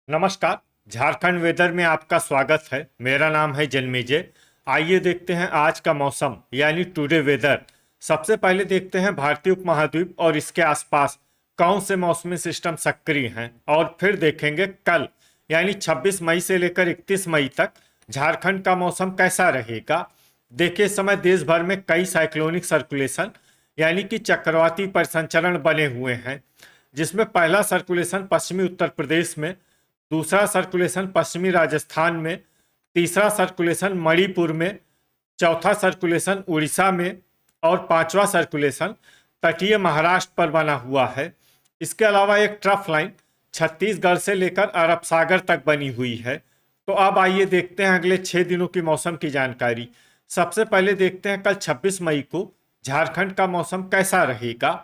नमस्कार। झारखंड वेदर में आपका स्वागत है। मेरा नाम है जन्मेजय। आइए देखते हैं आज का मौसम यानी टुडे वेदर। सबसे पहले देखते हैं भारतीय उपमहाद्वीप और इसके आसपास कौन से मौसमी सिस्टम सक्रिय हैं, और फिर देखेंगे कल यानी 26 मई से लेकर 31 मई तक झारखंड का मौसम कैसा रहेगा। देखिए, इस समय देश भर में कई साइक्लोनिक सर्कुलेशन यानी कि चक्रवाती परिसंचरण बने हुए हैं, जिसमें पहला सर्कुलेशन पश्चिमी उत्तर प्रदेश में, दूसरा सर्कुलेशन पश्चिमी राजस्थान में, तीसरा सर्कुलेशन मणिपुर में, चौथा सर्कुलेशन उड़ीसा में और पांचवा सर्कुलेशन तटीय महाराष्ट्र पर बना हुआ है। इसके अलावा एक ट्रफ लाइन छत्तीसगढ़ से लेकर अरब सागर तक बनी हुई है। तो अब आइए देखते हैं अगले 6 दिनों की मौसम की जानकारी। सबसे पहले देखते हैं कल 26 मई को झारखंड का मौसम कैसा रहेगा।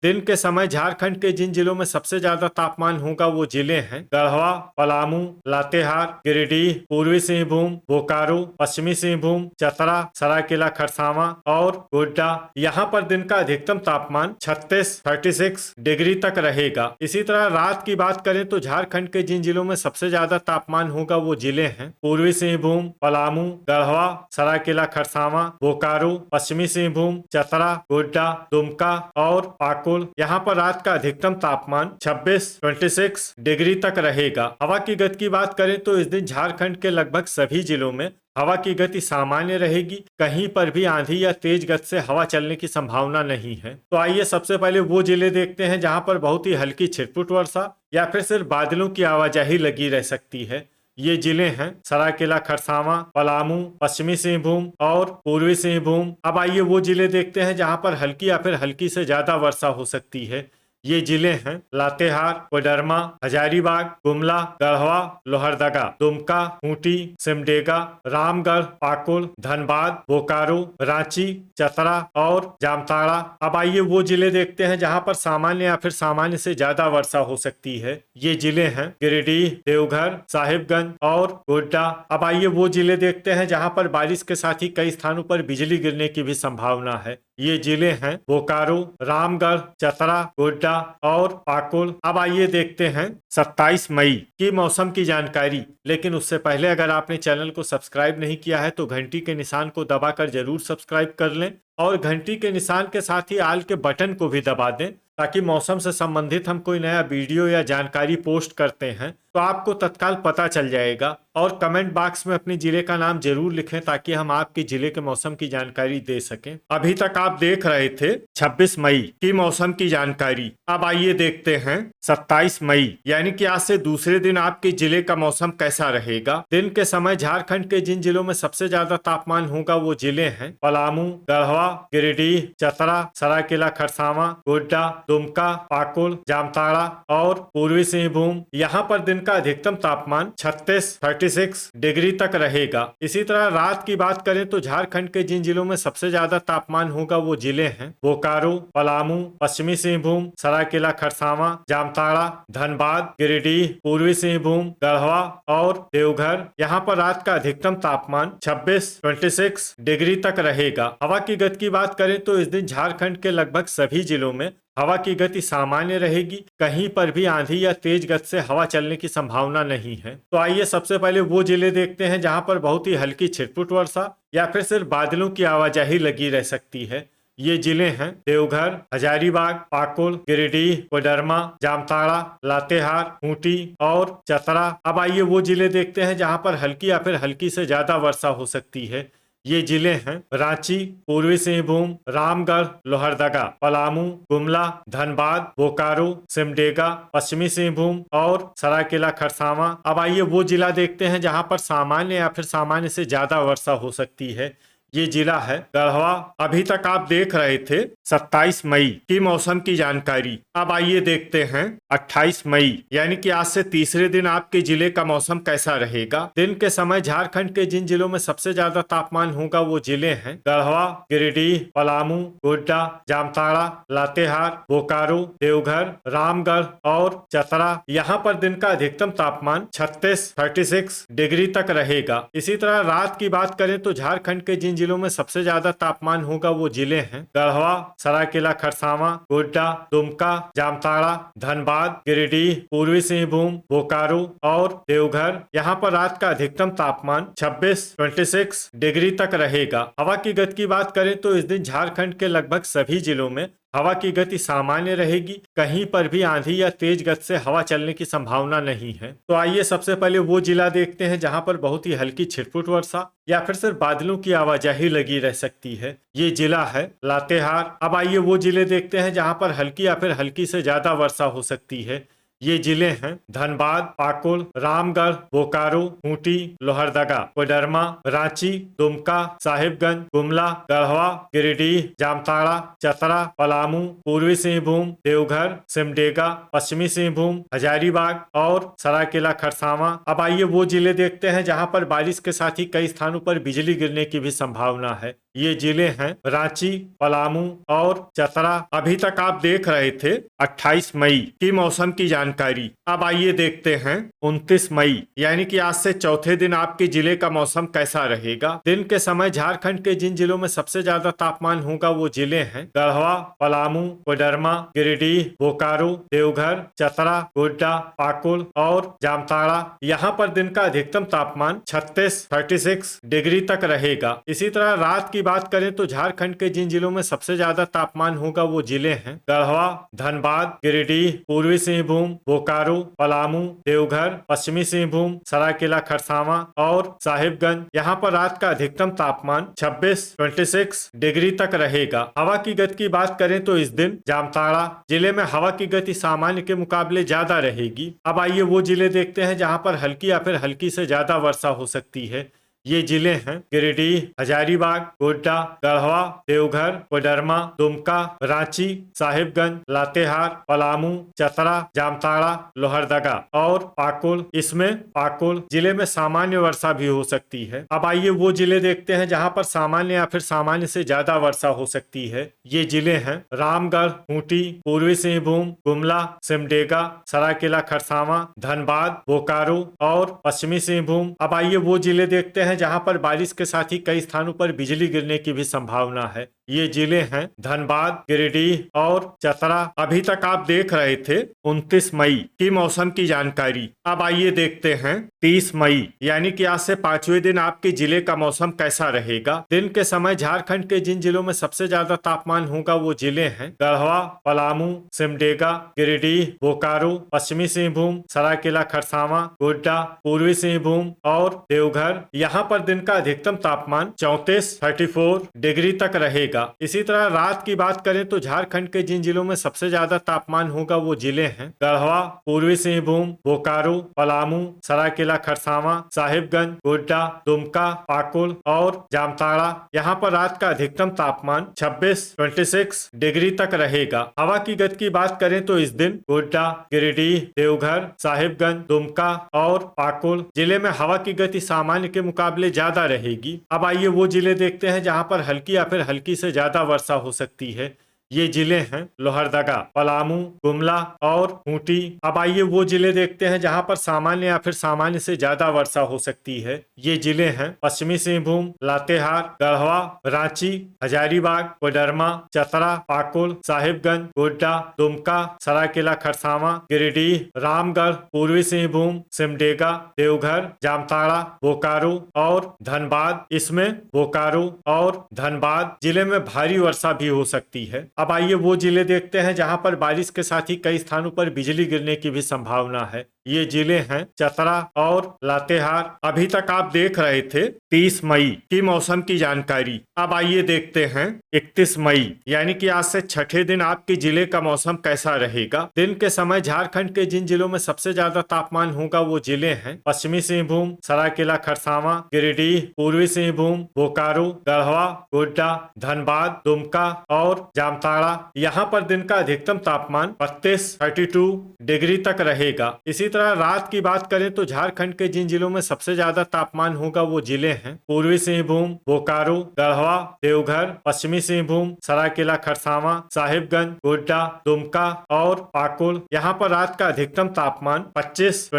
दिन के समय झारखंड के जिन जिलों में सबसे ज्यादा तापमान होगा वो जिले हैं गढ़वा, पलामू, लातेहार, गिरिडीह, पूर्वी सिंहभूम, बोकारो, पश्चिमी सिंहभूम, चतरा, सरायकेला खरसावां और गोड्डा। यहाँ पर दिन का अधिकतम तापमान 36 डिग्री तक रहेगा। इसी तरह रात की बात करें तो झारखंड के जिन जिलों में सबसे ज्यादा तापमान होगा वो जिले हैं पूर्वी सिंहभूम, पलामू, गढ़वा, सरायकेला खरसावां, बोकारो, पश्चिमी सिंहभूम, चतरा, गोड्डा, दुमका और पाकुड़। यहाँ पर रात का अधिकतम तापमान 26 डिग्री तक रहेगा। हवा की गति की बात करें तो इस दिन झारखंड के लगभग सभी जिलों में हवा की गति सामान्य रहेगी। कहीं पर भी आंधी या तेज गति से हवा चलने की संभावना नहीं है। तो आइए सबसे पहले वो जिले देखते हैं जहां पर बहुत ही हल्की छिटपुट वर्षा या फिर सिर्फ बादलों की आवाजाही लगी रह सकती है। ये जिले हैं सरायकेला खरसावां, पलामू, पश्चिमी सिंहभूम और पूर्वी सिंहभूम। अब आइए वो जिले देखते हैं जहां पर हल्की या फिर हल्की से ज्यादा वर्षा हो सकती है। ये जिले हैं लातेहार, कोडरमा, हजारीबाग, गुमला, गढ़वा, लोहरदगा, दुमका, खूंटी, सिमडेगा, रामगढ़, पाकुड़, धनबाद, बोकारो, रांची, चतरा और जामताड़ा। अब आइए वो जिले देखते हैं जहां पर सामान्य या फिर सामान्य से ज्यादा वर्षा हो सकती है। ये जिले हैं गिरिडीह, देवघर, साहिबगंज और गोड्डा। अब आइए वो जिले देखते हैं जहां पर बारिश के साथ ही कई स्थानों पर बिजली गिरने की भी संभावना है। ये जिले हैं बोकारो, रामगढ़, चतरा, गोड्डा और पाकुड़। अब आइए देखते हैं 27 मई की मौसम की जानकारी। लेकिन उससे पहले अगर आपने चैनल को सब्सक्राइब नहीं किया है तो घंटी के निशान को दबाकर जरूर सब्सक्राइब कर लें और घंटी के निशान के साथ ही आल के बटन को भी दबा दें, ताकि मौसम से संबंधित हम कोई नया वीडियो या जानकारी पोस्ट करते हैं तो आपको तत्काल पता चल जाएगा। और कमेंट बॉक्स में अपने जिले का नाम जरूर लिखें ताकि हम आपके जिले के मौसम की जानकारी दे सकें। अभी तक आप देख रहे थे 26 मई की मौसम की जानकारी। अब आइए देखते हैं 27 मई यानी कि आज से दूसरे दिन आपके जिले का मौसम कैसा रहेगा। दिन के समय झारखंड के जिन जिलों में सबसे ज्यादा तापमान होगा वो जिले हैं पलामू, गढ़वा, गिरिडीह, चतरा, सरायकेला खरसावां, गोड्डा, दुमका, पाकुड़, जामताड़ा और पूर्वी सिंहभूम। यहाँ पर दिन का अधिकतम तापमान 36 डिग्री तक रहेगा। इसी तरह रात की बात करें तो झारखंड के जिन जिलों में सबसे ज्यादा तापमान होगा वो जिले हैं बोकारो, पलामू, पश्चिमी सिंहभूम, सरायकेला खरसावां, जामताड़ा, धनबाद, गिरिडीह, पूर्वी सिंहभूम, गढ़वा और देवघर। यहाँ पर रात का अधिकतम तापमान 26 डिग्री तक रहेगा। हवा की गति की बात करें तो इस दिन झारखंड के लगभग सभी जिलों में हवा की गति सामान्य रहेगी। कहीं पर भी आंधी या तेज गति से हवा चलने की संभावना नहीं है। तो आइए सबसे पहले वो जिले देखते हैं जहां पर बहुत ही हल्की छिटपुट वर्षा या फिर सिर्फ बादलों की आवाजाही लगी रह सकती है। ये जिले हैं देवघर, हजारीबाग, पाकुड़, गिरिडीह, कोडरमा, जामताड़ा, लातेहार, खूंटी और चतरा। अब आइए वो जिले देखते हैं जहां पर हल्की या फिर हल्की से ज्यादा वर्षा हो सकती है। ये जिले हैं रांची, पूर्वी सिंहभूम, रामगढ़, लोहरदगा, पलामू, गुमला, धनबाद, बोकारो, सिमडेगा, पश्चिमी सिंहभूम और सरायकेला खरसावां। अब आइए वो जिला देखते हैं जहां पर सामान्य या फिर सामान्य से ज्यादा वर्षा हो सकती है। ये जिला है गढ़वा। अभी तक आप देख रहे थे 27 मई की मौसम की जानकारी। अब आइए देखते हैं 28 मई यानी कि आज से तीसरे दिन आपके जिले का मौसम कैसा रहेगा। दिन के समय झारखंड के जिन जिलों में सबसे ज्यादा तापमान होगा वो जिले हैं गढ़वा, गिरिडीह, पलामू, गोड्डा, जामताड़ा, लातेहार, बोकारो, देवघर, रामगढ़ और चतरा। यहाँ पर दिन का अधिकतम तापमान 36 डिग्री तक रहेगा। इसी तरह रात की बात करें तो झारखंड के जिन जिलों में सबसे ज्यादा तापमान होगा वो जिले हैं गढ़वा, सरायकेला खरसावां, गोड्डा, दुमका, जामताड़ा, धनबाद, गिरिडीह, पूर्वी सिंहभूम, बोकारो और देवघर। यहाँ पर रात का अधिकतम तापमान 26 डिग्री तक रहेगा। हवा की गति की बात करें तो इस दिन झारखंड के लगभग सभी जिलों में हवा की गति सामान्य रहेगी। कहीं पर भी आंधी या तेज गति से हवा चलने की संभावना नहीं है। तो आइए सबसे पहले वो जिला देखते हैं जहां पर बहुत ही हल्की छिटपुट वर्षा या फिर सिर्फ बादलों की आवाजाही लगी रह सकती है। ये जिला है लातेहार। अब आइए वो जिले देखते हैं जहां पर हल्की या फिर हल्की से ज्यादा वर्षा हो सकती है। ये जिले हैं धनबाद, पाकुड़, रामगढ़, बोकारो, खूंटी, लोहरदगा, कोडरमा, रांची, दुमका, साहिबगंज, गुमला, गढ़वा, गिरिडीह, जामताड़ा, चतरा, पलामू, पूर्वी सिंहभूम, देवघर, सिमडेगा, पश्चिमी सिंहभूम, हजारीबाग और सरायकेला खरसावां। अब आइए वो जिले देखते हैं जहां पर बारिश के साथ ही कई स्थानों पर बिजली गिरने की भी संभावना है। ये जिले हैं रांची, पलामू और चतरा। अभी तक आप देख रहे थे 28 मई की मौसम की जानकारी। अब आइए देखते हैं 29 मई यानी कि आज से चौथे दिन आपके जिले का मौसम कैसा रहेगा। दिन के समय झारखंड के जिन जिलों में सबसे ज्यादा तापमान होगा वो जिले हैं गढ़वा, पलामू, कोडरमा, गिरिडीह, बोकारो, देवघर, चतरा, गोड्डा, पाकुड़ और जामताड़ा। यहाँ पर दिन का अधिकतम तापमान 36 डिग्री तक रहेगा। इसी तरह रात की बात करें तो झारखंड के जिन जिलों में सबसे ज्यादा तापमान होगा वो जिले हैं गढ़वा, धनबाद, गिरिडीह, पूर्वी सिंहभूम, बोकारो, पलामू, देवघर, पश्चिमी सिंहभूम, सरायकेला खरसावां और साहिबगंज। यहाँ पर रात का अधिकतम तापमान 26 डिग्री तक रहेगा। हवा की गति की बात करें तो इस दिन जामताड़ा जिले में हवा की गति सामान्य के मुकाबले ज्यादा रहेगी। अब आइए वो जिले देखते हैं जहाँ पर हल्की या फिर हल्की से ज्यादा वर्षा हो सकती है। ये जिले हैं गिरिडीह, हजारीबाग, गोड्डा, गढ़वा, देवघर, कोडरमा, दुमका, रांची, साहिबगंज, लातेहार, पलामू, चतरा, जामताड़ा, लोहरदगा और पाकुड़। इसमें पाकुड़ जिले में सामान्य वर्षा भी हो सकती है। अब आइए वो जिले देखते हैं जहां पर सामान्य या फिर सामान्य से ज्यादा वर्षा हो सकती है। ये जिले हैं रामगढ़, खूंटी, पूर्वी सिंहभूम, गुमला, सिमडेगा, सरायकेला खरसावां, धनबाद, बोकारो और पश्चिमी सिंहभूम। अब आइए वो जिले देखते हैं जहां पर बारिश के साथ ही कई स्थानों पर बिजली गिरने की भी संभावना है। ये जिले हैं धनबाद, गिरिडीह और चतरा। अभी तक आप देख रहे थे 29 मई की मौसम की जानकारी। अब आइए देखते हैं 30 मई यानी कि आज से 5वें दिन आपके जिले का मौसम कैसा रहेगा। दिन के समय झारखंड के जिन जिलों में सबसे ज्यादा तापमान होगा वो जिले हैं गढ़वा, पलामू, सिमडेगा, गिरिडीह, बोकारो, पश्चिमी सिंहभूम, सरायकेला खरसावां, गोड्डा, पूर्वी सिंहभूम और देवघर। यहाँ पर दिन का अधिकतम तापमान 34 डिग्री तक रहेगा। इसी तरह रात की बात करें तो झारखंड के जिन जिलों में सबसे ज्यादा तापमान होगा वो जिले हैं गढ़वा, पूर्वी सिंहभूम, बोकारो, पलामू, सरायकेला खरसावां, साहिबगंज, गोड्डा, दुमका, पाकुड़ और जामताड़ा। यहाँ पर रात का अधिकतम तापमान 26 डिग्री तक रहेगा। हवा की गति की बात करें तो इस दिन गोड्डा, गिरिडीह, देवघर, साहिबगंज, दुमका और पाकुड़ जिले में हवा की गति सामान्य के मुकाबले ज्यादा रहेगी। अब आइए वो जिले देखते हैं जहां पर हल्की या फिर हल्की से ज्यादा वर्षा हो सकती है। ये जिले हैं लोहरदगा, पलामू, गुमला और खूंटी। अब आइए वो जिले देखते हैं जहां पर सामान्य या फिर सामान्य से ज्यादा वर्षा हो सकती है। ये जिले हैं पश्चिमी सिंहभूम, लातेहार, गढ़वा, रांची, हजारीबाग, कोडरमा, चतरा, पाकुड़, साहिबगंज, गोड्डा, दुमका, सरायकेला खरसावां, गिरिडीह, रामगढ़, पूर्वी सिंहभूम, सिमडेगा, देवघर, जामताड़ा, बोकारो और धनबाद। इसमें बोकारो और धनबाद जिले में भारी वर्षा भी हो सकती है। अब आइए वो जिले देखते हैं जहां पर बारिश के साथ ही कई स्थानों पर बिजली गिरने की भी संभावना है। ये जिले हैं चतरा और लातेहार। अभी तक आप देख रहे थे 30 मई की मौसम की जानकारी। अब आइए देखते हैं 31 मई यानी कि आज से छठे दिन आपके जिले का मौसम कैसा रहेगा। दिन के समय झारखंड के जिन जिलों में सबसे ज्यादा तापमान होगा वो जिले हैं पश्चिमी सिंहभूम, सरायकेला खरसावां, गिरिडीह, पूर्वी सिंहभूम, बोकारो, गढ़वा, गोड्डा, धनबाद, दुमका और जामताड़ा। यहाँ पर दिन का अधिकतम तापमान 32 डिग्री तक रहेगा। इसी तरह रात की बात करें तो झारखंड के जिन जिलों में सबसे ज्यादा तापमान होगा वो जिले हैं पूर्वी सिंहभूम, बोकारो, गढ़वा, देवघर, पश्चिमी सिंहभूम, सरायकेला खरसावां, साहिबगंज, गोड्डा, दुमका और पाकुड़। यहाँ पर रात का अधिकतम तापमान 25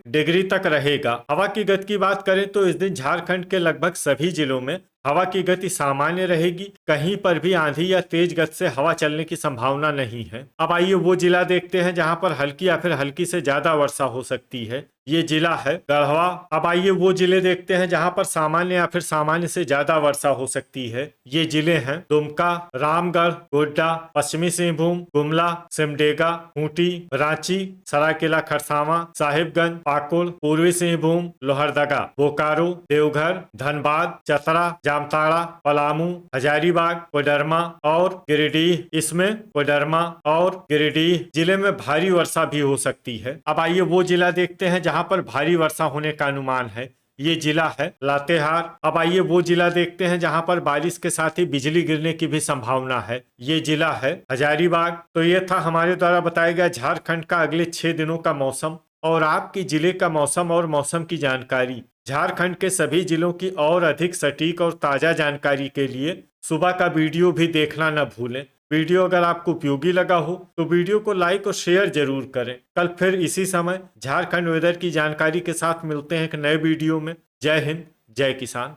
डिग्री तक रहेगा। हवा की गति की बात करें तो इस दिन झारखंड के लगभग सभी जिलों में हवा की गति सामान्य रहेगी, कहीं पर भी आंधी या तेज गति से हवा चलने की संभावना नहीं है। अब आइए वो जिला देखते हैं जहां पर हल्की या फिर हल्की से ज्यादा वर्षा हो सकती है। ये जिला है गढ़वा। अब आइए वो जिले देखते हैं जहां पर सामान्य या फिर सामान्य से ज्यादा वर्षा हो सकती है। ये जिले हैं दुमका, रामगढ़, गोड्डा, पश्चिमी सिंहभूम, गुमला, सिमडेगा, खूंटी, रांची, सरायकेला खरसावां, साहिबगंज, पाकुड़, पूर्वी सिंहभूम, लोहरदगा, बोकारो, देवघर, धनबाद, चतरा, जामताड़ा, पलामू, हजारीबाग, कोडरमा और गिरिडीह। इसमें कोडरमा और गिरिडीह जिले में भारी वर्षा भी हो सकती है। अब आइए वो जिला देखते हैं जहां पर भारी वर्षा होने का अनुमान है। ये जिला है लातेहार। अब आइए वो जिला देखते हैं जहां पर बारिश के साथ ही बिजली गिरने की भी संभावना है। ये जिला है हजारीबाग। तो ये था हमारे द्वारा बताया गया झारखंड का अगले 6 दिनों का मौसम और आपकी जिले का मौसम और मौसम की जानकारी। झारखंड के सभी जिलों की और अधिक सटीक और ताजा जानकारी के लिए सुबह का वीडियो भी देखना न भूलें। वीडियो अगर आपको उपयोगी लगा हो तो वीडियो को लाइक और शेयर जरूर करें। कल फिर इसी समय झारखंड वेदर की जानकारी के साथ मिलते हैं एक नए वीडियो में। जय हिंद, जय किसान।